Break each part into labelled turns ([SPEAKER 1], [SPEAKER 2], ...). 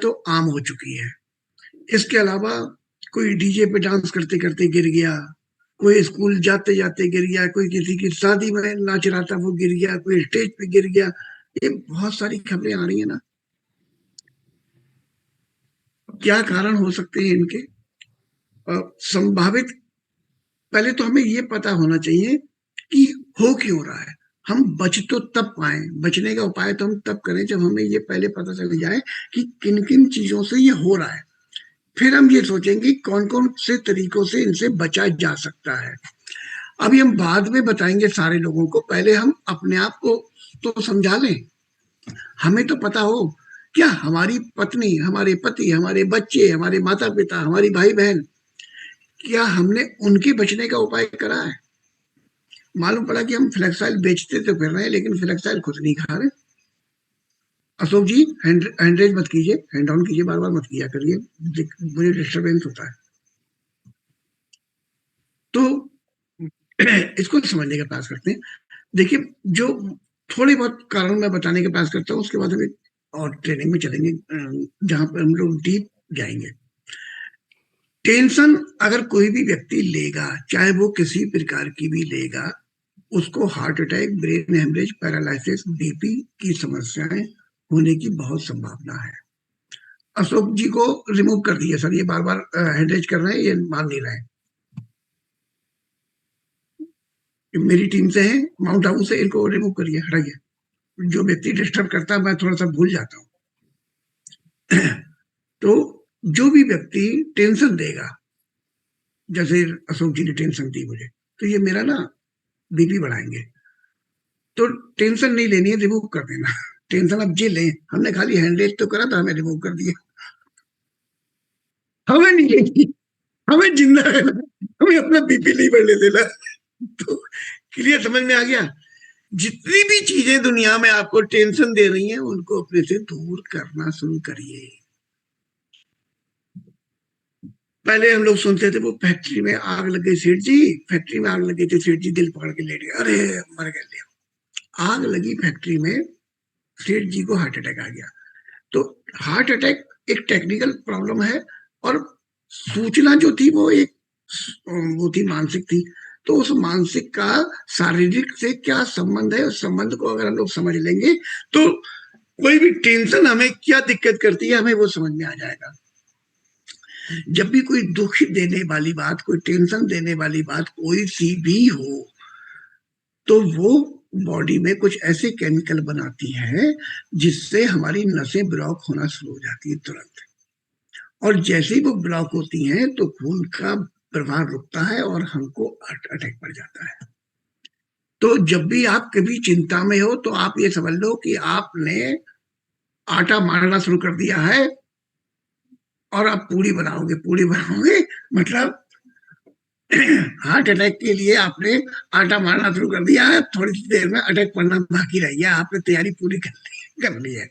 [SPEAKER 1] तो आम हो चुकी है। इसके अलावा कोई डीजे पे डांस करते करते गिर गया, कोई स्कूल जाते जाते गिर गया, कोई किसी की शादी में नाच रहा था वो गिर गया, कोई स्टेज पे गिर गया। ये बहुत सारी खबरें आ रही है ना। क्या कारण हो सकते हैं इनके? संभावित, पहले तो हमें ये पता होना चाहिए कि हो क्यों रहा है। हम बच तो तब पाए, बचने का उपाय तो हम तब करें जब हमें ये पहले पता चल जाए कि किन किन चीजों से ये हो रहा है। फिर हम ये सोचेंगे कौन कौन से तरीकों से इनसे बचा जा सकता है। अभी हम बाद में बताएंगे सारे लोगों को, पहले हम अपने आप को तो समझा लें। हमें तो पता हो, क्या हमारी पत्नी, हमारे पति, हमारे बच्चे, हमारे माता पिता, हमारी भाई बहन, क्या हमने उनके बचने का उपाय करा है? मालूम पड़ा कि हम फ्लेक्साइल बेचते तो फिर रहे हैं, लेकिन फ्लेक्साइल खुद नहीं खा रहे। अशोक जी, हैंड रेज मत कीजिए, हैंड डाउन कीजिए, बार बार मत किया करिए, मुझे डिस्टरबेंस होता है। तो इसको समझने का प्रयास करते हैं। देखिए, जो थोड़ी बहुत कारण मैं बताने का प्रयास करता हूँ, उसके बाद हम एक और ट्रेनिंग में चलेंगे जहां पर हम लोग डीप जाएंगे। टेंशन अगर कोई भी व्यक्ति लेगा, चाहे वो किसी प्रकार की भी लेगा, उसको heart attack, brain haemorrhage, paralysis, BP की समस्याएं होने की बहुत संभावना है। अशोक जी को रिमूव कर दिए सर, ये बार बार हैंडरेज कर रहे हैं, ये मान नहीं रहे हैं। मेरी टीम से है, माउंट आबू से, इनको रिमूव करिए, हटाइए। जो व्यक्ति डिस्टर्ब करता है मैं थोड़ा सा भूल जाता हूँ। तो जो भी व्यक्ति टेंशन देगा, जैसे अशोक जी ने टेंशन दी मुझे, तो ये मेरा ना बीपी बढ़ाएंगे। तो टेंशन नहीं लेनी है, रिमूव कर देना। टेंशन अब जे लें, हमने खाली हैंडरेज तो करा था, हमें रिमूव कर दिया। हमें नहीं लेनी, हमें जिंदा रहना, हमें अपना बीपी नहीं बढ़ने देना। तो क्लियर, समझ में आ गया? जितनी भी चीजें दुनिया में आपको टेंशन दे रही हैं, उनको अपने से दूर करना शुरू करिए। पहले हम लोग सुनते थे वो फैक्ट्री में आग लग गई सेठ जी, फैक्ट्री में आग लगी थी, सेठ जी दिल पकड़ के लेट गए, अरे मर गए। आग लगी फैक्ट्री में, सेठ जी को हार्ट अटैक आ गया। तो हार्ट अटैक एक टेक्निकल प्रॉब्लम है, और सूचना जो थी वो एक, वो थी मानसिक थी। तो उस मानसिक का शारीरिक से क्या संबंध है, उस संबंध को अगर हम लोग समझ लेंगे तो कोई भी टेंशन हमें क्या दिक्कत करती है, हमें वो समझ में आ जाएगा। जब भी कोई दुख देने वाली बात, कोई टेंशन देने वाली बात कोई सी भी हो, तो वो बॉडी में कुछ ऐसे केमिकल बनाती है जिससे हमारी नसें ब्लॉक होना शुरू हो जाती है तुरंत। और जैसे ही वो ब्लॉक होती हैं तो खून का प्रवाह रुकता है और हमको अटैक पड़ जाता है। तो जब भी आप कभी चिंता में हो तो आप ये समझ लो कि आपने आटा मारना शुरू कर दिया है और आप पूरी बनाओगे, पूरी बनाओगे, मतलब हार्ट अटैक के लिए आपने आटा मारना शुरू कर दिया है, थोड़ी सी देर में अटैक पड़ना बाकी रह गया, आपने तैयारी पूरी कर ली है।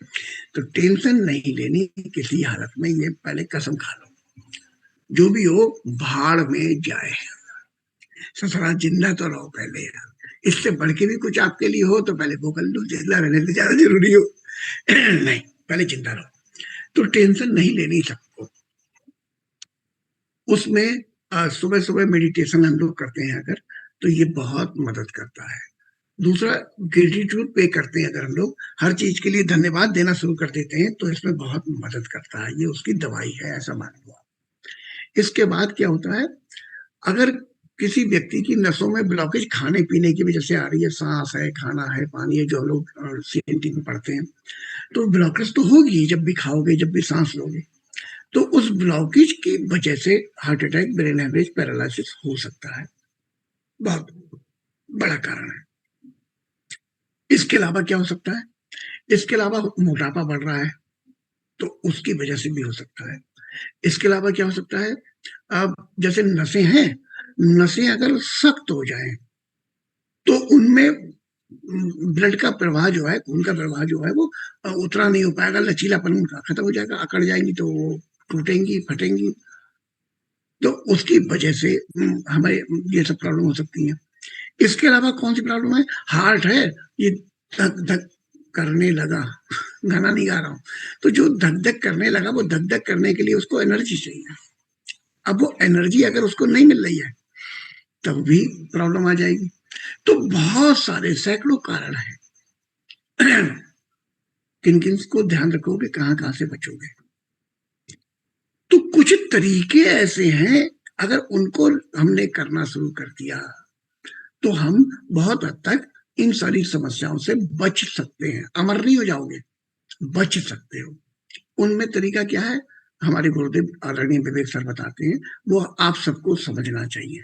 [SPEAKER 1] तो टेंशन नहीं लेनी किसी हालत में, ये पहले कसम खा लो। जो भी हो भाड़ में जाए, ससुराल जिंदा तो रहो पहले यार। इससे बढ़ के भी कुछ आपके लिए हो तो पहले वो कर लो, जिंदा रहने से ज्यादा जरूरी हो। नहीं, पहले जिंदा रहो। तो टेंशन नहीं लेनी सबको। उसमें सुबह सुबह मेडिटेशन हम लोग करते हैं अगर, तो ये बहुत मदद करता है। दूसरा, ग्रेटिट्यूड पे करते हैं अगर हम लोग, हर चीज के लिए धन्यवाद देना शुरू कर देते हैं, तो इसमें बहुत मदद करता है, ये उसकी दवाई है, ऐसा मान लो। इसके बाद क्या होता है, अगर किसी व्यक्ति की नसों में ब्लॉकेज खाने पीने की वजह से आ रही है, सांस है, खाना है, पानी है, जो हम लोग सीएनटी में पढ़ते हैं, तो ब्लॉकेज तो होगी जब भी खाओगे, जब भी सांस लोगे। तो उस ब्लॉकेज की वजह से heart attack, brain haemorrhage, paralysis हो सकता है। बहुत बड़ा कारण है। इसके अलावा क्या हो सकता है? इसके अलावा मोटापा बढ़ रहा है, तो उसकी वजह से भी हो सकता है। इसके अलावा क्या हो सकता है, अब जैसे नसें हैं, नसें अगर सख्त हो जाएं तो उनमें ब्लड का प्रवाह जो है, खून का प्रवाह जो है, वो उतना नहीं हो पाएगा, लचीलापन उनका खत्म हो जाएगा, अकड़ जाएंगी तो वो टूटेंगी, फटेंगी। तो उसकी वजह से हमें ये सब प्रॉब्लम हो सकती है। इसके अलावा कौन सी प्रॉब्लम है? हार्ट है, ये धक धक करने लगा, गाना नहीं गा रहा हूँ, तो जो धक धक करने लगा वो धक धक करने के लिए उसको एनर्जी चाहिए। अब वो एनर्जी अगर उसको नहीं मिल रही है तब भी प्रॉब्लम आ जाएगी। तो बहुत सारे सैकड़ों कारण हैं। किन किन को ध्यान रखोगे, कहाँ कहाँ से बचोगे। तो कुछ तरीके ऐसे हैं, अगर उनको हमने करना शुरू कर दिया तो हम बहुत हद तक इन सारी समस्याओं से बच सकते हैं। अमर नहीं हो जाओगे, बच सकते हो। उनमें तरीका क्या है, हमारे गुरुदेव आदरणीय विवेक सर बताते हैं, वो आप सबको समझना चाहिए।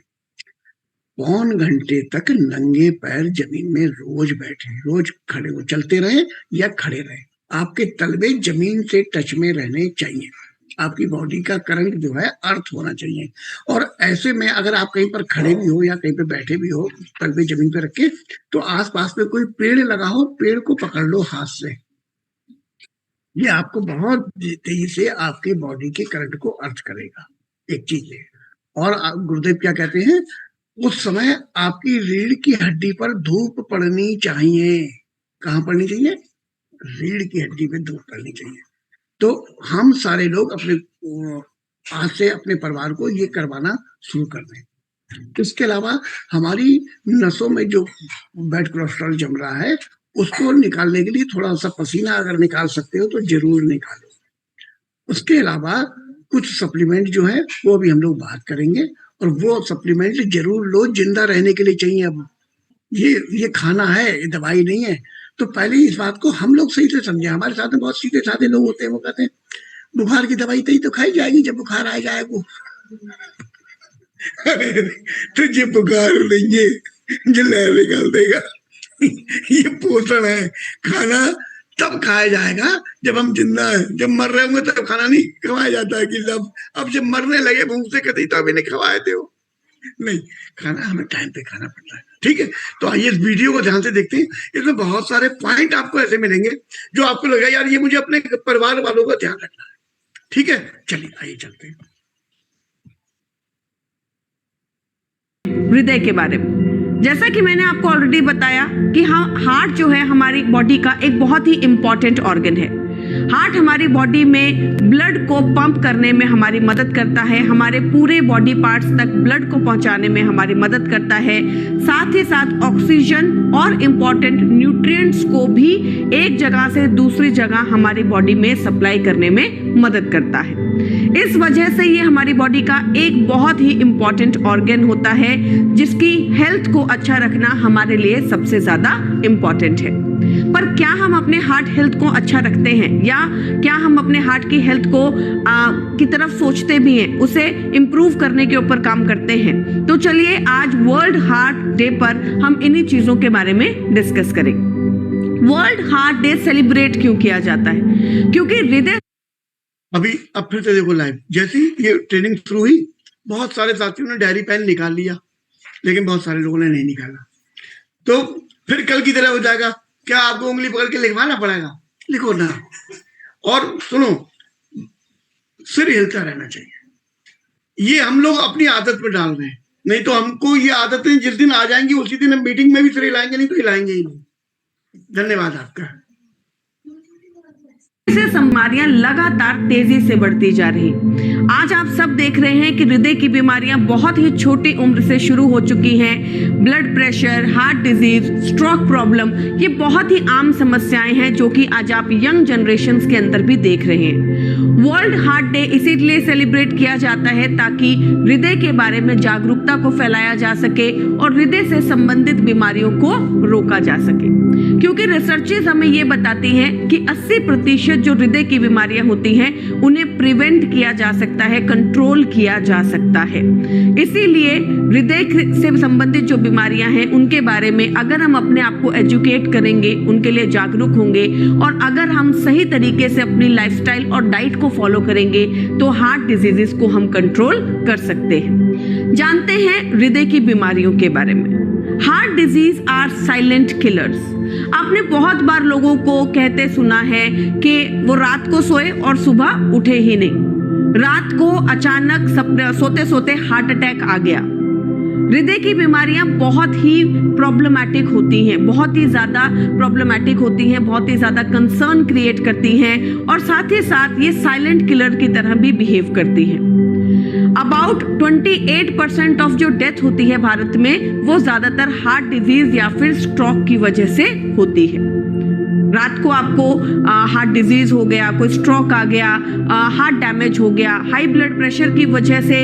[SPEAKER 1] पौन घंटे तक नंगे पैर जमीन में रोज बैठे, रोज खड़े हो, चलते रहे या खड़े रहे, आपके तलवे जमीन से टच में रहने चाहिए। आपकी बॉडी का करंट जो है अर्थ होना चाहिए। और ऐसे में अगर आप कहीं पर खड़े भी हो या कहीं पे बैठे भी हो, तलवे जमीन पे रख के, तो आसपास में कोई पेड़ लगा हो, पेड़ को पकड़ लो हाथ से। ये आपको बहुत तेजी से आपके बॉडी के करंट को अर्थ करेगा, एक चीज है। और गुरुदेव क्या कहते हैं, उस समय आपकी रीढ़ की हड्डी पर धूप पड़नी चाहिए। कहाँ पड़नी चाहिए? रीढ़ की हड्डी पे धूप पड़नी चाहिए। तो हम सारे लोग अपने आज से अपने परिवार को ये करवाना शुरू कर दें। इसके अलावा हमारी नसों में जो बैड कोलेस्ट्रॉल जम रहा है उसको निकालने के लिए थोड़ा सा पसीना अगर निकाल सकते हो तो जरूर निकालो। उसके अलावा कुछ सप्लीमेंट जो है वो भी हम लोग बात करेंगे, और वो सप्लीमेंट जरूर लो, जिंदा रहने के लिए चाहिए। अब ये खाना है, ये दवाई नहीं है। तो पहले इस बात को हम लोग सही से समझे। हमारे साथ में बहुत सीधे साधे लोग होते हैं, वो कहते हैं बुखार की दवाई तो खाई जाएगी जब बुखार आ जाएगा। अरे तुझे बुखार नहीं है, जहर निकाल देगा। ये पोषण है। खाना तब खाया जाएगा जब हम जिंदा हैं। जब मर रहे होंगे तब खाना नहीं खवाया जाता है कि अब जब मरने लगे मुंह से कहते तो अभी नहीं खवाए थे वो। नहीं, खाना हमें टाइम पे खाना पड़ता है। ठीक है, तो आइए इस वीडियो को ध्यान से देखते हैं। इसमें बहुत सारे पॉइंट आपको ऐसे मिलेंगे जो आपको लगेगा यार ये मुझे अपने परिवार वालों का ध्यान रखना है। ठीक है, चलिए आइए चलते हैं।
[SPEAKER 2] हृदय के बारे में, जैसा कि मैंने आपको ऑलरेडी बताया कि हार्ट जो है हमारी बॉडी का एक बहुत ही इंपॉर्टेंट ऑर्गन है। हार्ट हमारी बॉडी में ब्लड को पंप करने में हमारी मदद करता है, हमारे पूरे बॉडी पार्ट्स तक ब्लड को पहुंचाने में हमारी मदद करता है। साथ ही साथ ऑक्सीजन और इम्पॉर्टेंट न्यूट्रिएंट्स को भी एक जगह से दूसरी जगह हमारी बॉडी में सप्लाई करने में मदद करता है। इस वजह से ये हमारी बॉडी का एक बहुत ही इम्पॉर्टेंट ऑर्गन होता है, जिसकी हेल्थ को अच्छा रखना हमारे लिए सबसे ज्यादा इम्पॉर्टेंट है। पर क्या हम अपने हार्ट हेल्थ को अच्छा रखते हैं, या क्या हम अपने हार्ट की हेल्थ को की तरफ सोचते भी हैं, उसे इम्प्रूव करने के ऊपर काम करते हैं? तो चलिए आज वर्ल्ड हार्ट डे पर हम इन्हीं चीजों के बारे में डिस्कस करेंगे। वर्ल्ड हार्ट डे सेलिब्रेट क्यों किया जाता है? क्योंकि हृदय
[SPEAKER 1] अब फिर से देखो लाइव, जैसी ये ट्रेनिंग शुरू हुई बहुत सारे साथियों ने डायरी पेन निकाल लिया, लेकिन बहुत सारे लोगों ने नहीं निकाला। तो फिर कल की तरह हो जाएगा, क्या आपको उंगली पकड़ के लिखवाना पड़ेगा? लिखो ना। और सुनो, सिर हिलता रहना चाहिए। ये हम लोग अपनी आदत में डाल रहे हैं, नहीं तो हमको ये आदतें जिस दिन आ जाएंगी उसी दिन हम मीटिंग में भी सिर हिलाएंगे, नहीं तो हिलाएंगे ही नहीं। धन्यवाद आपका।
[SPEAKER 2] से बीमारियां लगातार तेजी से बढ़ती जा रही। आज आप सब देख रहे हैं कि हृदय की बीमारियां बहुत ही छोटी उम्र से शुरू हो चुकी हैं। Blood pressure, heart disease, stroke problem, ये बहुत ही आम समस्याएं हैं जो कि आज आप यंग जनरेशन के अंदर भी देख रहे हैं। वर्ल्ड हार्ट डे इसीलिए सेलिब्रेट किया जाता है ताकि हृदय के बारे में जागरूकता को फैलाया जा सके और हृदय से संबंधित बीमारियों को रोका जा सके। क्योंकि रिसर्चेस हमें ये बताती हैं कि 80% जो हृदय की बीमारियां होती हैं उन्हें प्रिवेंट किया जा सकता है, कंट्रोल किया जा सकता है। इसीलिए हृदय से संबंधित जो बीमारियां हैं उनके बारे में अगर हम अपने आप को एजुकेट करेंगे, उनके लिए जागरूक होंगे, और अगर हम सही तरीके से अपनी लाइफस्टाइल और डाइट को फॉलो करेंगे तो हार्ट डिजीजेस को हम कंट्रोल कर सकते हैं। जानते हैं हृदय की बीमारियों के बारे में। Heart disease are silent killers. आपने बहुत बार लोगों को कहते सुना है कि वो रात को सोए और सुबह उठे ही नहीं, रात को अचानक सोते सोते हार्ट अटैक आ गया, हृदय की बीमारियां बहुत ही प्रॉब्लमैटिक होती हैं, बहुत ही ज़्यादा प्रॉब्लमैटिक होती हैं, बहुत ही ज़्यादा कंसर्न क्रिएट करती हैं और साथ ही साथ ये साइलेंट किलर की तरह भी बिहेव करती हैं। अबाउट 28% ऑफ जो डेथ होती है भारत में वो ज़्यादातर हार्ट डिजीज या फिर स्ट्रोक की वजह से होती है। रात को आपको हार्ट डिजीज हो गया, कोई स्ट्रोक आ गया, हार्ट डैमेज हो गया, हाई ब्लड प्रेशर की वजह से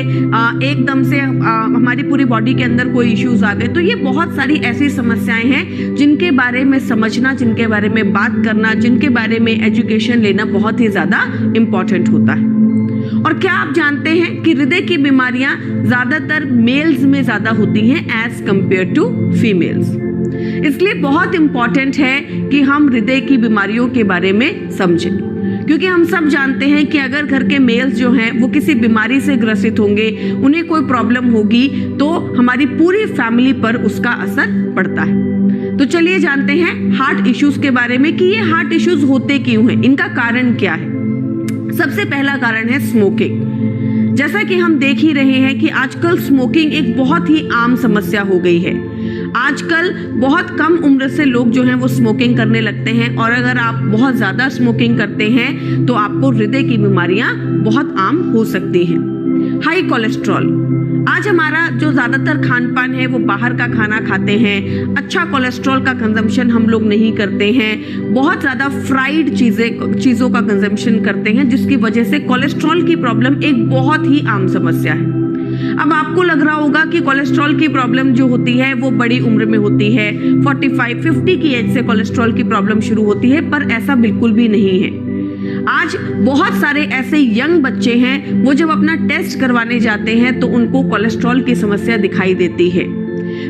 [SPEAKER 2] एकदम से हमारी पूरी बॉडी के अंदर कोई इश्यूज आ गए, तो ये बहुत सारी ऐसी समस्याएं हैं जिनके बारे में समझना, जिनके बारे में बात करना, जिनके बारे में एजुकेशन लेना बहुत ही ज़्यादा इम्पॉर्टेंट होता है। और क्या आप जानते हैं कि हृदय की बीमारियां ज़्यादातर मेल्स में ज़्यादा होती हैं एज कंपेयर टू फीमेल्स। इसलिए बहुत इंपॉर्टेंट है कि हम हृदय की बीमारियों के बारे में समझें, क्योंकि हम सब जानते हैं कि अगर घर के मेल्स जो हैं वो किसी बीमारी से ग्रसित होंगे, उन्हें कोई प्रॉब्लम होगी, तो हमारी पूरी फैमिली पर उसका असर पड़ता है। तो चलिए जानते हैं हार्ट इश्यूज के बारे में कि ये हार्ट इश्यूज होते क्यों हैं, इनका कारण क्या है। सबसे पहला कारण है स्मोकिंग। जैसा कि हम देख ही रहे हैं कि आजकल स्मोकिंग एक बहुत ही आम समस्या हो गई है। आजकल बहुत कम उम्र से लोग जो हैं वो स्मोकिंग करने लगते हैं और अगर आप बहुत ज़्यादा स्मोकिंग करते हैं तो आपको हृदय की बीमारियां बहुत आम हो सकती हैं। हाई कोलेस्ट्रॉल, आज हमारा जो ज़्यादातर खान पान है वो बाहर का खाना खाते हैं, अच्छा कोलेस्ट्रॉल का कंजम्पशन हम लोग नहीं करते हैं, बहुत ज़्यादा फ्राइड चीज़ों का कंजम्पशन करते हैं, जिसकी वजह से कोलेस्ट्रॉल की प्रॉब्लम एक बहुत ही आम समस्या है। अब आपको लग रहा होगा कि कोलेस्ट्रॉल की प्रॉब्लम जो होती है वो बड़ी उम्र में होती है, 45-50 की एज से कोलेस्ट्रॉल की प्रॉब्लम शुरू होती है, पर ऐसा बिल्कुल भी नहीं है। आज बहुत सारे ऐसे यंग बच्चे हैं, वो जब अपना टेस्ट करवाने जाते हैं तो उनको कोलेस्ट्रॉल की समस्या दिखाई देती है।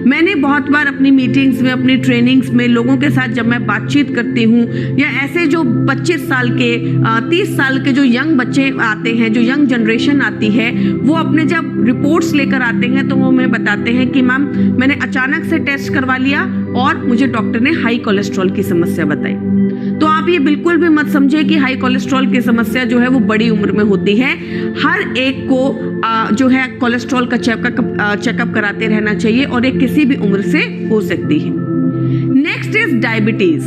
[SPEAKER 2] मैंने बहुत बार अपनी मीटिंग्स में, अपनी ट्रेनिंग्स में लोगों के साथ जब मैं बातचीत करती हूँ, या ऐसे जो 25 साल के 30 साल के जो यंग बच्चे आते हैं, जो यंग जनरेशन आती है, वो अपने जब रिपोर्ट्स लेकर आते हैं तो वो हमें बताते हैं कि मैम मैंने अचानक से टेस्ट करवा लिया और मुझे डॉक्टर ने हाई कोलेस्ट्रॉल की समस्या बताई। तो आप ये बिल्कुल भी मत समझे कि हाई कोलेस्ट्रॉल की समस्या जो है वो बड़ी उम्र में होती है। हर एक को जो है कोलेस्ट्रॉल का चेकअप कराते रहना चाहिए और ये किसी भी उम्र से हो सकती है। Next is diabetes.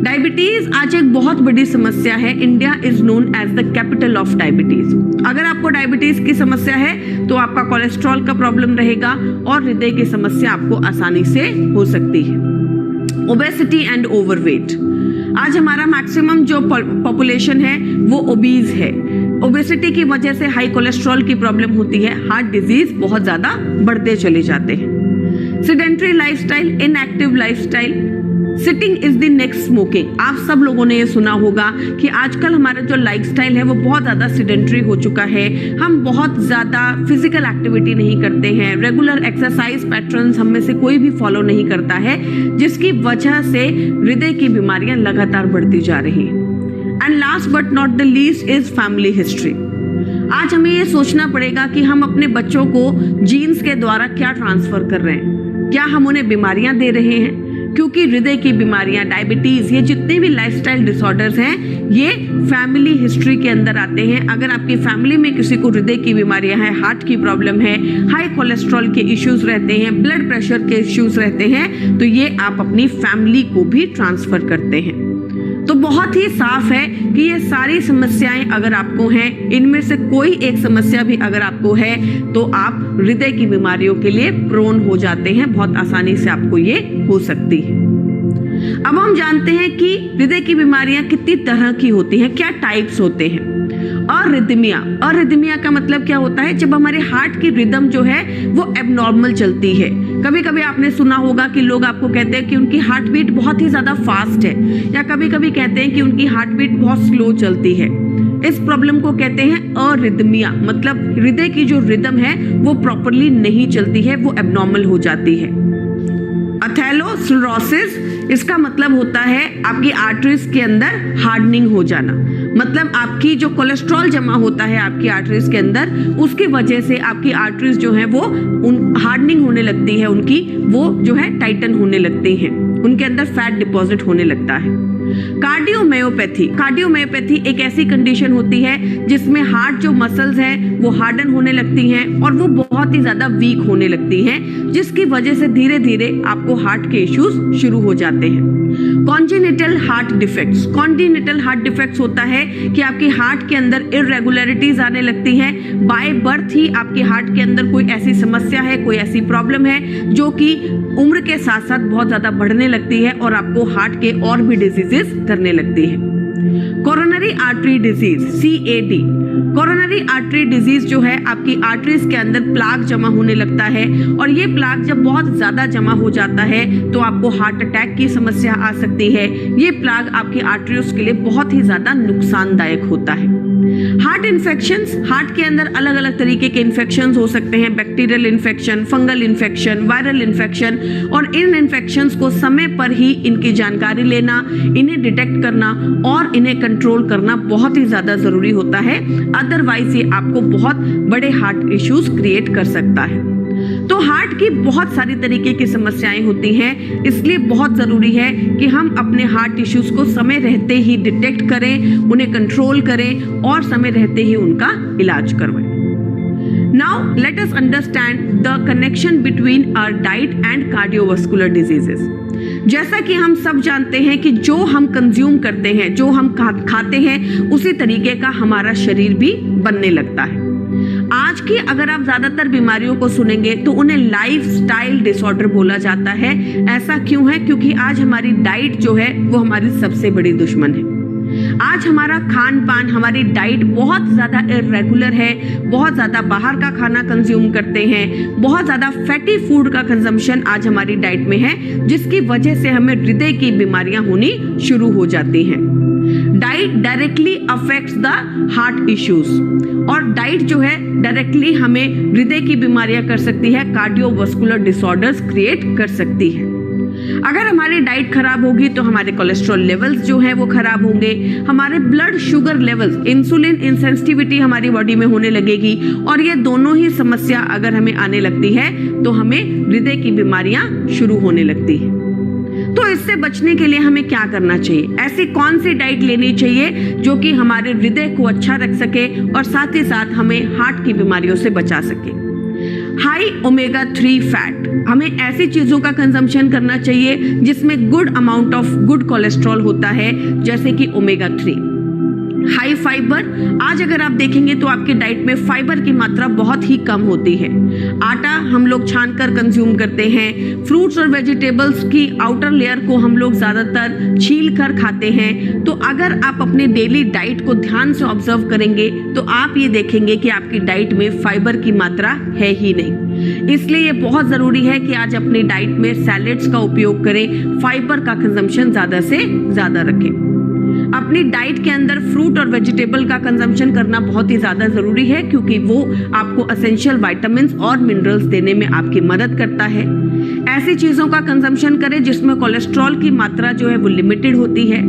[SPEAKER 2] डायबिटीज आज एक बहुत बड़ी समस्या है। India is known as the capital of diabetes. अगर आपको डायबिटीज की समस्या है तो आपका कोलेस्ट्रॉल का प्रॉब्लम रहेगा और हृदय की समस्या आपको आसानी से हो सकती है। ओबेसिटी एंड ओवरवेट, आज हमारा मैक्सिमम जो पॉपुलेशन है वो ओबीज है। ओबेसिटी की वजह से हाई कोलेस्ट्रॉल की प्रॉब्लम होती है, हार्ट डिजीज बहुत ज्यादा बढ़ते चले जाते हैं। Sedentary lifestyle, inactive lifestyle, sitting is the next smoking. आप सब लोगों ने ये सुना होगा कि आजकल हमारा जो लाइफस्टाइल है वो बहुत ज़्यादा सेडेंटरी हो चुका है। हम बहुत ज़्यादा फिजिकल एक्टिविटी नहीं करते हैं, रेगुलर एक्सरसाइज पैटर्न्स हम में से कोई भी फॉलो नहीं करता है, जिसकी वजह से हृदय की बीमारियां लगातार बढ़ती जा रही हैं। And last but not the least is family history. आज हमें ये सोचना पड़ेगा कि हम अपने बच्चों को जीन्स के द्वारा क्या ट्रांसफर कर रहे हैं, क्या हम उन्हें बीमारियां दे रहे हैं, क्योंकि हृदय की बीमारियां, डायबिटीज, ये जितने भी लाइफस्टाइल डिसऑर्डर्स हैं ये फैमिली हिस्ट्री के अंदर आते हैं। अगर आपकी फैमिली में किसी को हृदय की बीमारियां हैं, हार्ट की प्रॉब्लम है, हाई कोलेस्ट्रॉल के इश्यूज रहते हैं, ब्लड प्रेशर के इश्यूज रहते हैं, तो ये आप अपनी फैमिली को भी ट्रांसफर करते हैं। तो बहुत ही साफ है कि ये सारी समस्याएं अगर आपको हैं, इनमें से कोई एक समस्या भी अगर आपको है तो आप हृदय की बीमारियों के लिए प्रोन हो जाते हैं, बहुत आसानी से आपको ये हो सकती है। अब हम जानते हैं कि हृदय की बीमारियां कितनी तरह की होती हैं, क्या टाइप्स होते हैं। अरिदमिया का मतलब क्या होता है, जब हमारे हार्ट की रिदम जो है वो एबनॉर्मल चलती है। कभी कभी आपने सुना होगा कि लोग आपको कहते हैं कि उनकी हार्ट बीट बहुत ही ज्यादा फास्ट है, या कभी कभी कहते हैं कि उनकी हार्ट बीट बहुत स्लो चलती है। इस प्रॉब्लम को कहते हैं अरिदमिया, मतलब हृदय की जो रिदम है वो प्रॉपरली नहीं चलती है, वो एबनॉर्मल हो जाती है। एथेरोस्क्लेरोसिस, इसका मतलब होता है आपकी आर्टरीज के अंदर हार्डनिंग हो जाना, मतलब आपकी जो कोलेस्ट्रॉल जमा होता है आपकी आर्टरीज के अंदर, उसकी वजह से आपकी आर्टरीज जो है वो हार्डनिंग होने लगती है, उनकी वो जो है टाइटन होने लगती हैं। उनके अंदर फैट डिपॉजिट होने लगता है। कार्डियोमायोपैथी एक ऐसी कंडीशन होती है जिसमें हार्ट जो मसल्स हैं वो हार्डन होने लगती हैं और वो बहुत ही ज्यादा वीक होने लगती हैं, जिसकी वजह से धीरे धीरे आपको हार्ट के इश्यूज शुरू हो जाते हैं। कॉन्जेनिटल हार्ट डिफेक्ट्स होता है कि आपके हार्ट के अंदर इरेगुलरिटीज आने लगती हैं। बाय बर्थ ही आपके हार्ट के अंदर कोई ऐसी समस्या है, कोई ऐसी प्रॉब्लम है जो कि उम्र के साथ साथ बहुत ज्यादा बढ़ने लगती है और आपको हार्ट के और भी डिजीजेस करने लगती है। Coronary artery disease CAD, coronary artery disease जो है आपकी आर्टरीज के अंदर प्लाक जमा होने लगता है और ये प्लाक जब बहुत ज्यादा जमा हो जाता है तो आपको हार्ट अटैक की समस्या आ सकती है। ये प्लाक आपकी आर्टरीज के लिए बहुत ही ज्यादा नुकसानदायक होता है। हार्ट इन्फेक्शंस, हार्ट के अंदर अलग अलग तरीके के इन्फेक्शंस हो सकते हैं, bacterial infection, fungal infection, viral infection, और इन इन्फेक्शंस को समय पर ही इनकी जानकारी लेना, इन्हें डिटेक्ट करना और इन्हें कंट्रोल करना बहुत ही ज्यादा जरूरी होता है। अदरवाइज ये आपको बहुत बड़े हार्ट इश्यूज क्रिएट कर सकता है। तो हार्ट की बहुत सारी तरीके की समस्याएं होती हैं, इसलिए बहुत जरूरी है कि हम अपने हार्ट इश्यूज को समय रहते ही डिटेक्ट करें, उन्हें कंट्रोल करें और समय रहते ही उनका इलाज करवाएं। Now let us understand the connection between our diet and cardiovascular diseases. जैसा कि हम सब जानते हैं कि जो हम कंज्यूम करते हैं, जो हम खाते हैं, उसी तरीके का हमारा शरीर भी बनने लगता है। आज की अगर आप ज्यादातर बीमारियों को सुनेंगे तो उन्हें लाइफस्टाइल डिसऑर्डर बोला जाता है। ऐसा क्यों है? क्योंकि आज हमारी डाइट जो है वो हमारी सबसे बड़ी दुश्मन है। आज हमारा खान पान, हमारी डाइट बहुत ज्यादा इरेगुलर है, बहुत ज्यादा बाहर का खाना कंज्यूम करते हैं, बहुत ज्यादा फैटी फूड का कंजम्पशन आज हमारी डाइट में है, जिसकी वजह से हमें हृदय की बीमारियां होनी शुरू हो जाती हैं। Diet directly affects the heart issues, और डाइट जो है डायरेक्टली हमें हृदय की बीमारियां कर सकती है, कार्डियोवास्कुलर डिसऑर्डर्स क्रिएट कर सकती है। अगर हमारी डाइट खराब होगी तो हमारे कोलेस्ट्रॉल लेवल्स जो हैं वो खराब होंगे, हमारे blood sugar levels, insulin insensitivity हमारी बॉडी में होने लगेगी, और ये दोनों ही समस्या अगर हमें आने लगती है तो हमें हृदय की बीमारियां शुरू होने लगती है। तो इससे बचने के लिए हमें क्या करना चाहिए? ऐसी कौन सी डाइट लेनी चाहिए जो कि हमारे हृदय को अच्छा रख सके और साथ ही साथ हमें हार्ट की बीमारियों से बचा सके? हाई ओमेगा 3 फैट, हमें ऐसी चीजों का कंजम्पशन करना चाहिए जिसमें good amount of good cholesterol होता है, जैसे कि ओमेगा 3। हाई फाइबर, आज अगर आप देखेंगे तो आपके डाइट में फाइबर की मात्रा बहुत ही कम होती है। आटा हम लोग छानकर कंज्यूम करते हैं, फ्रूट्स और वेजिटेबल्स की आउटर लेयर को हम लोग ज्यादातर छील कर खाते हैं। तो अगर आप अपने डेली डाइट को ध्यान से ऑब्जर्व करेंगे तो आप ये देखेंगे कि आपकी डाइट में फाइबर की मात्रा है ही नहीं। इसलिए ये बहुत जरूरी है कि आज अपनी डाइट में सैलेड्स का उपयोग करें, फाइबर का कंजम्पशन ज्यादा से ज्यादा रखें। अपनी डाइट के अंदर फ्रूट और वेजिटेबल का कंजम्पशन करना बहुत ही ज्यादा जरूरी है, क्योंकि वो आपको एसेंशियल विटामिन्स और मिनरल्स देने में आपकी मदद करता है। ऐसी चीजों का कंजम्पशन करें जिसमें कोलेस्ट्रॉल की मात्रा जो है वो लिमिटेड होती है।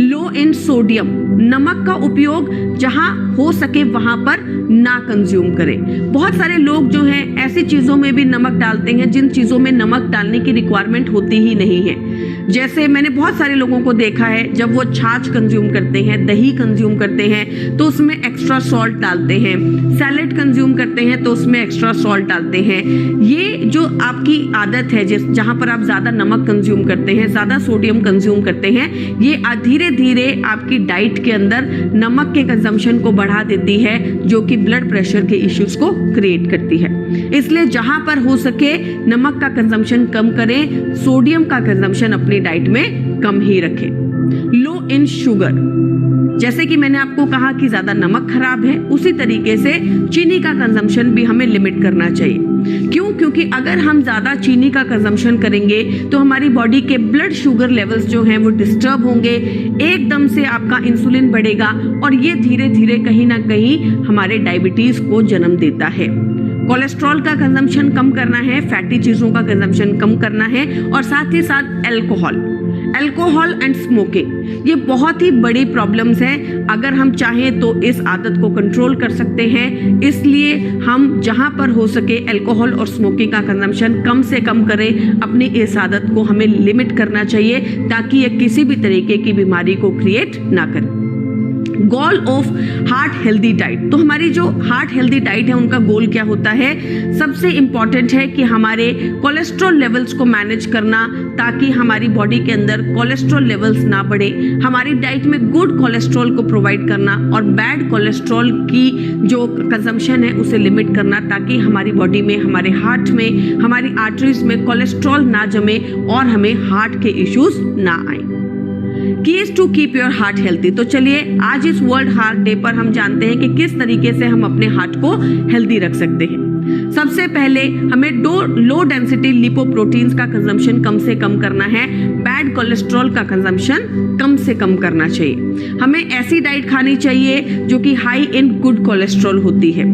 [SPEAKER 2] लो इन सोडियम, नमक का उपयोग जहां हो सके वहां पर ना कंज्यूम करें। बहुत सारे लोग जो हैं ऐसी चीजों में भी नमक डालते हैं जिन चीजों में नमक डालने की रिक्वायरमेंट होती ही नहीं है। जैसे मैंने बहुत सारे लोगों को देखा है, जब वो छाछ कंज्यूम करते हैं, दही कंज्यूम करते हैं तो उसमें एक्स्ट्रा सॉल्ट डालते हैं, सैलेड कंज्यूम करते हैं तो उसमें एक्स्ट्रा सॉल्ट डालते हैं। ये जो आपकी आदत है जहां पर आप ज्यादा नमक कंज्यूम करते हैं, ज्यादा सोडियम कंज्यूम करते हैं, ये धीरे धीरे आपकी डाइट के अंदर नमक के कंजम्पशन को बढ़ा देती है, जो कि ब्लड प्रेशर के इश्यूज को क्रिएट करती है। इसलिए जहां पर हो सके नमक का कंजम्पशन कम करें, सोडियम का कंजम्पशन अपनी डाइट में कम ही रखें। लो इन शुगर, जैसे कि मैंने आपको कहा कि ज्यादा नमक खराब है, उसी तरीके से चीनी का कंजम्पशन भी हमें लिमिट करना चाहिए। क्यों? क्योंकि अगर हम ज्यादा चीनी का कंजम्पशन करेंगे तो हमारी बॉडी के ब्लड शुगर लेवल्स जो हैं वो डिस्टर्ब होंगे, एकदम से आपका इंसुलिन बढ़ेगा और ये धीरे धीरे कहीं ना कहीं हमारे डायबिटीज को जन्म देता है। कोलेस्ट्रॉल का कंजम्पशन कम करना है, फैटी चीजों का कंजम्पशन कम करना है, और साथ ही साथ अल्कोहल एंड स्मोकिंग, ये बहुत ही बड़ी प्रॉब्लम्स हैं। अगर हम चाहें तो इस आदत को कंट्रोल कर सकते हैं, इसलिए हम जहां पर हो सके अल्कोहल और स्मोकिंग का कंजम्पशन कम से कम करें। अपनी इस आदत को हमें लिमिट करना चाहिए ताकि ये किसी भी तरीके की बीमारी को क्रिएट ना करे। Goal of heart healthy diet, तो हमारी जो हार्ट हेल्दी डाइट है उनका गोल क्या होता है? सबसे इंपॉर्टेंट है कि हमारे कोलेस्ट्रॉल लेवल्स को मैनेज करना ताकि हमारी बॉडी के अंदर कोलेस्ट्रॉल लेवल्स ना बढ़े। हमारी डाइट में गुड कोलेस्ट्रॉल को प्रोवाइड करना और बैड कोलेस्ट्रॉल की जो कंजम्पशन है उसे लिमिट करना ताकि हमारी बॉडी में, हमारे हार्ट में, हमारी आर्टरीज में कोलेस्ट्रॉल ना जमे और हमें हार्ट के इश्यूज ना आए। Keys to keep your heart healthy, तो चलिए आज इस वर्ल्ड हार्ट डे पर हम जानते हैं कि किस तरीके से हम अपने हार्ट को हेल्दी रख सकते हैं। सबसे पहले हमें लो डेंसिटी लिपोप्रोटीन्स का कंजम्पशन कम से कम करना है। बैड कोलेस्ट्रॉल का कंजम्पशन कम से कम करना चाहिए। हमें ऐसी डाइट खानी चाहिए जो कि हाई इन गुड कोलेस्ट्रॉल होती है।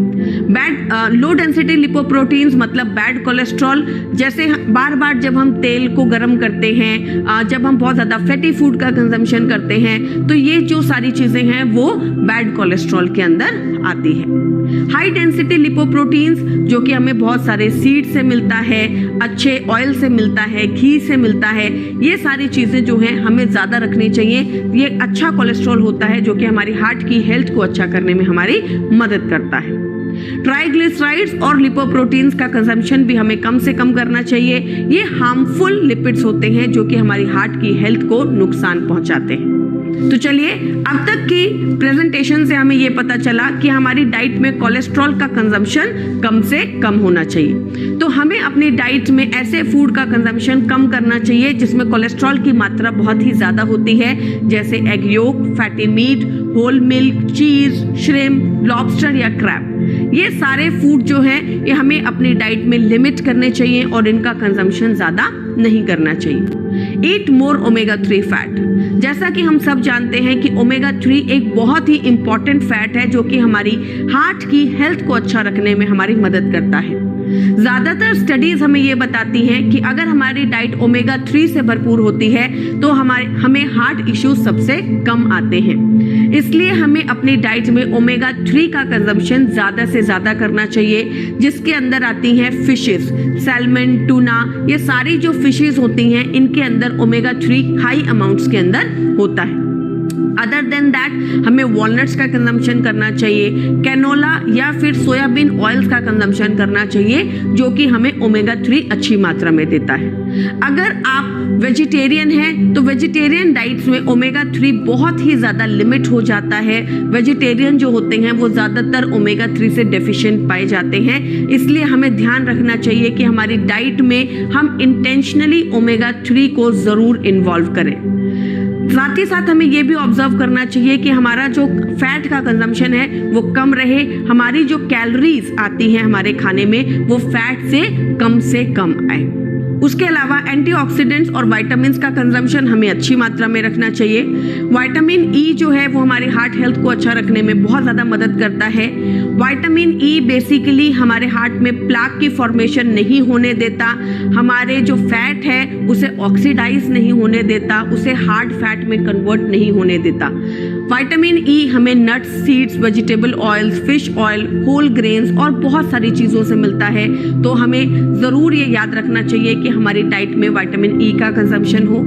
[SPEAKER 2] लो डेंसिटी लिपोप्रोटीन्स मतलब बैड कोलेस्ट्रॉल, जैसे बार बार जब हम तेल को गर्म करते हैं, जब हम बहुत ज़्यादा फैटी फूड का कंजम्पशन करते हैं, तो ये जो सारी चीज़ें हैं वो बैड कोलेस्ट्रॉल के अंदर आती है। हाई डेंसिटी लिपोप्रोटीन्स जो कि हमें बहुत सारे सीड से मिलता है, अच्छे ऑयल से मिलता है, घी से मिलता है, ये सारी चीज़ें जो हैं हमें ज़्यादा रखनी चाहिए। ये अच्छा कोलेस्ट्रॉल होता है जो कि हमारी हार्ट की हेल्थ को अच्छा करने में हमारी मदद करता है। ट्राइग्लिसराइड्स और लिपोप्रोटीन्स का कंजम्पशन भी हमें कम से कम करना चाहिए। ये हार्मफुल लिपिड्स होते हैं जो कि हमारी हार्ट की हेल्थ को नुकसान पहुंचाते हैं। तो चलिए, अब तक की प्रेजेंटेशन से हमें ये पता चला कि हमारी डाइट में कोलेस्ट्रॉल का कंजम्पशन कम से कम होना चाहिए। तो हमें अपनी डाइट में ऐसे फूड का कंजम्पशन कम करना चाहिए जिसमें कोलेस्ट्रॉल की मात्रा बहुत ही ज़्यादा होती है, जैसे egg yolk, fatty meat, whole milk, cheese, shrimp, lobster या क्रैब। ये सारे फूड जो हैं ये हमें अपनी डाइट में लिमिट करने चाहिए और इनका कंजम्पशन ज़्यादा नहीं करना चाहिए। ईट मोर ओमेगा 3 फैट, जैसा कि हम सब जानते हैं कि ओमेगा 3 एक बहुत ही इंपॉर्टेंट फैट है जो कि हमारी हार्ट की हेल्थ को अच्छा रखने में हमारी मदद करता है। ज़्यादातर स्टडीज़ हमें ये बताती हैं कि अगर हमारी डाइट ओमेगा 3 से भरपूर होती है तो हमें हार्ट इश्यूज सबसे कम आते हैं। इसलिए हमें अपनी डाइट में ओमेगा 3 का कंजम्पशन ज़्यादा से ज़्यादा करना चाहिए, जिसके अंदर आती हैं फिशेस, सैल्मन, टूना, ये सारी जो फिशेस होती हैं इनके अंदर ओमेगा 3 हाई अमाउंट्स के अंदर होता है। अदर देन दैट हमें वॉलनट्स का कंजम्पशन करना चाहिए, कैनोला या फिर सोयाबीन ऑयल्स का कंजम्पशन करना चाहिए जो कि हमें ओमेगा 3 अच्छी मात्रा में देता है। अगर आप वेजिटेरियन हैं तो वेजिटेरियन डाइट्स में ओमेगा 3 बहुत ही ज़्यादा लिमिट हो जाता है। वेजिटेरियन जो होते हैं वो ज़्यादातर ओमेगा 3 से डेफिशिएंट पाए जाते हैं, इसलिए हमें ध्यान रखना चाहिए कि हमारी डाइट में हम इंटेंशनली ओमेगा 3 को ज़रूर इन्वॉल्व करें। साथ ही साथ हमें ये भी ऑब्जर्व करना चाहिए कि हमारा जो फैट का कंजम्पशन है वो कम रहे, हमारी जो कैलोरीज आती हैं हमारे खाने में वो फैट से कम आए। उसके अलावा एंटीऑक्सीडेंट्स और विटामिन्स का कंजम्पशन हमें अच्छी मात्रा में रखना चाहिए। विटामिन ई जो है वो हमारे हार्ट हेल्थ को अच्छा रखने में बहुत ज़्यादा मदद करता है। विटामिन ई बेसिकली हमारे हार्ट में प्लाक की फॉर्मेशन नहीं होने देता, हमारे जो फैट है उसे ऑक्सीडाइज नहीं होने देता, उसे हार्ड फैट में कन्वर्ट नहीं होने देता। विटामिन ई हमें nuts, seeds, vegetable oils, fish oil, whole grains और बहुत सारी चीज़ों से मिलता है। तो हमें ज़रूर ये याद रखना चाहिए कि हमारी डाइट में विटामिन ई का कंजम्पशन हो।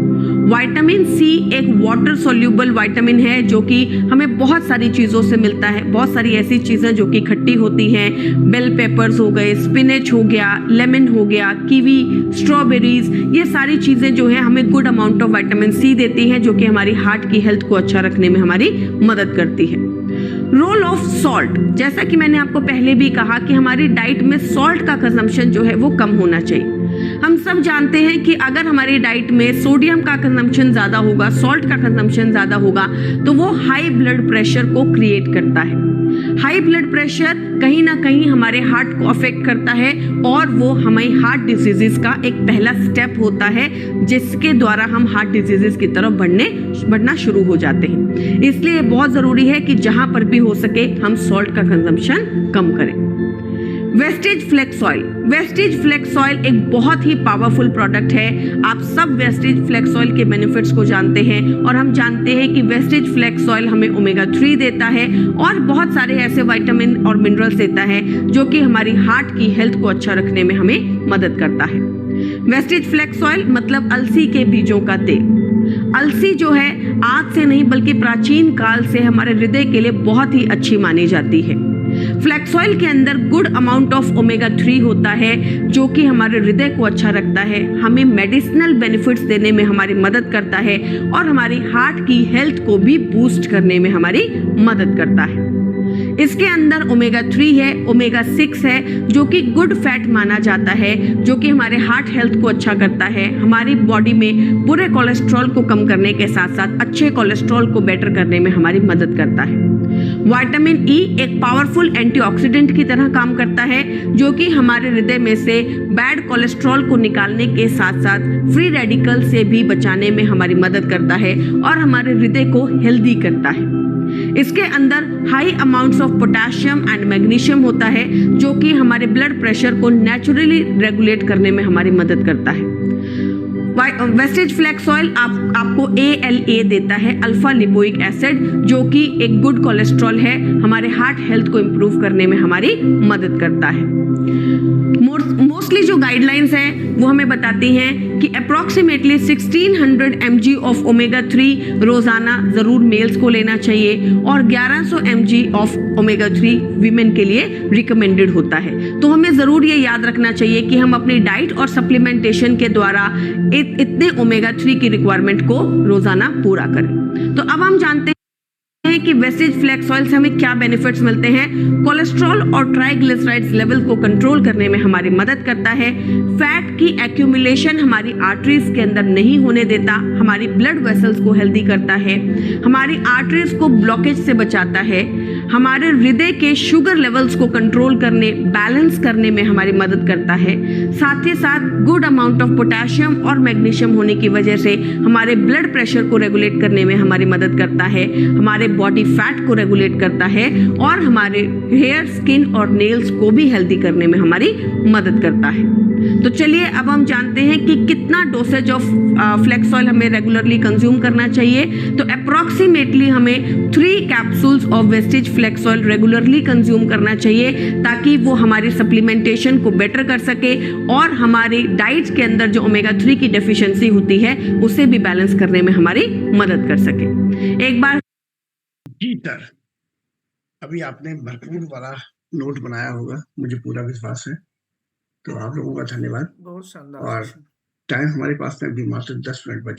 [SPEAKER 2] विटामिन सी एक वाटर सोल्यूबल विटामिन है जो कि हमें बहुत सारी चीज़ों से मिलता है। बहुत सारी ऐसी चीज़ें जो कि खट्टी होती हैं, बेल पेपर्स हो गए, स्पिनच हो गया, लेमन हो गया, कीवी, स्ट्रॉबेरीज, ये सारी चीज़ें जो है हमें good amount of vitamin C देती हैं जो कि हमारी हार्ट की हेल्थ को अच्छा रखने में हमारी मदद करती है। रोल ऑफ सॉल्ट, जैसा कि मैंने आपको पहले भी कहा कि हमारी डाइट में सॉल्ट का कंजम्पशन जो है वो कम होना चाहिए। हम सब जानते हैं कि अगर हमारी डाइट में सोडियम का कंजम्पशन ज़्यादा होगा, सॉल्ट का कंजम्पशन ज़्यादा होगा तो वो हाई ब्लड प्रेशर को क्रिएट करता है। हाई ब्लड प्रेशर कहीं ना कहीं हमारे हार्ट को अफेक्ट करता है और वो हमें हार्ट डिजीजेस का एक पहला स्टेप होता है जिसके द्वारा हम हार्ट डिजीजेस की तरफ बढ़ना शुरू हो जाते हैं। इसलिए बहुत ज़रूरी है कि जहाँ पर भी हो सके हम सॉल्ट का कंजम्पशन कम करें। Vestige flax oil. Vestige flax oil एक बहुत ही पावरफुल प्रोडक्ट है। आप सब वेस्टेज फ्लेक्स ऑयल के बेनिफिट्स को जानते हैं और हम जानते हैं कि वेस्टेज फ्लेक्स ऑयल हमें ओमेगा 3 देता है और बहुत सारे ऐसे विटामिन और मिनरल्स देता है जो कि हमारी हार्ट की हेल्थ को अच्छा रखने में हमें मदद करता है। वेस्टेज फ्लेक्स ऑयल मतलब अलसी के बीजों का तेल। अलसी जो है आज से नहीं बल्कि प्राचीन काल से हमारे हृदय के लिए बहुत ही अच्छी मानी जाती है। फ्लेक्स ऑयल के अंदर गुड अमाउंट ऑफ ओमेगा 3 होता है जो कि हमारे हृदय को अच्छा रखता है, हमें मेडिसिनल बेनिफिट्स देने में हमारी मदद करता है और हमारी हार्ट की हेल्थ को भी बूस्ट करने में हमारी मदद करता है। इसके अंदर ओमेगा 3 है, ओमेगा 6 है जो कि गुड फैट माना जाता है, जो कि हमारे हार्ट हेल्थ को अच्छा करता है, हमारी बॉडी में बुरे कोलेस्ट्रॉल को कम करने के साथ साथ अच्छे कोलेस्ट्रॉल को बेटर करने में हमारी मदद करता है। विटामिन ई एक पावरफुल एंटीऑक्सीडेंट की तरह काम करता है जो कि हमारे हृदय में से बैड कोलेस्ट्रॉल को निकालने के साथ साथ फ्री रेडिकल से भी बचाने में हमारी मदद करता है और हमारे हृदय को हेल्दी करता है। इसके अंदर high amounts of potassium and magnesium होता है जो कि हमारे ब्लड प्रेशर को नेचुरली रेगुलेट करने में हमारी मदद करता है। वेस्टेज फ्लेक्स ऑयल आपको ALA देता है, अल्फा लिपोइक एसिड, जो कि एक गुड कोलेस्ट्रॉल है, हमारे हार्ट हेल्थ को इम्प्रूव करने में हमारी मदद करता है। मोस्टली जो गाइडलाइंस हैं वो हमें बताती हैं कि अप्रॉक्सीमेटली 1600 mg ऑफ ओमेगा 3 रोजाना जरूर मेल्स को लेना चाहिए और 1100 mg ऑफ ओमेगा 3 वीमेन के लिए रिकमेंडेड होता है। तो हमें जरूर ये याद रखना चाहिए कि हम अपनी डाइट और सप्लीमेंटेशन के द्वारा इतने ओमेगा 3 की रिक्वायरमेंट को रोजाना पूरा करें। तो अब हम जानते हैं कि वेस्टेज फ्लेक्स ऑयल से हमें क्या बेनिफिट्स मिलते हैं। कोलेस्ट्रॉल और ट्राइग्लिसराइड्स लेवल को कंट्रोल करने में हमारी मदद करता है। फैट की एक्यूमुलेशन हमारी आर्टरीज के अंदर नहीं होने देता, हमारी ब्लड वेसल्स को हेल्दी करता है, हमारी आर्टरीज को ब्लॉकेज से बचाता है, हमारे हृदय के शुगर लेवल्स को कंट्रोल करने बैलेंस करने में हमारी मदद करता है। साथ ही साथ गुड अमाउंट ऑफ पोटेशियम और मैग्नीशियम होने की वजह से हमारे ब्लड प्रेशर को रेगुलेट करने में हमारी मदद करता है, हमारे बॉडी फैट को रेगुलेट करता है और हमारे हेयर, स्किन और नेल्स को भी हेल्दी करने में हमारी मदद करता है। तो चलिए अब हम जानते हैं कि कितना डोसेज ऑफ फ्लेक्स ऑयल हमें रेगुलरली कंज्यूम करना चाहिए। तो अप्रॉक्सीमेटली हमें 3 capsules of Vestige flax oil regularly consume करना चाहिए ताकि वो हमारी सप्लीमेंटेशन को बेटर कर सके और हमारी डाइट के अंदर जो ओमेगा 3 की डेफिशिएंसी होती है उसे भी बैलेंस करने में हमारी मदद कर सके। एक बार
[SPEAKER 1] जी सर, अभी आपने भरपूर वाला नोट बनाया होगा, मुझे पूरा विश्वास है। तो आप लोगों का धन्यवाद।
[SPEAKER 3] बहुत शानदार
[SPEAKER 1] और टाइम हमारे पास में अभी मात्र 10 मिनट बचे।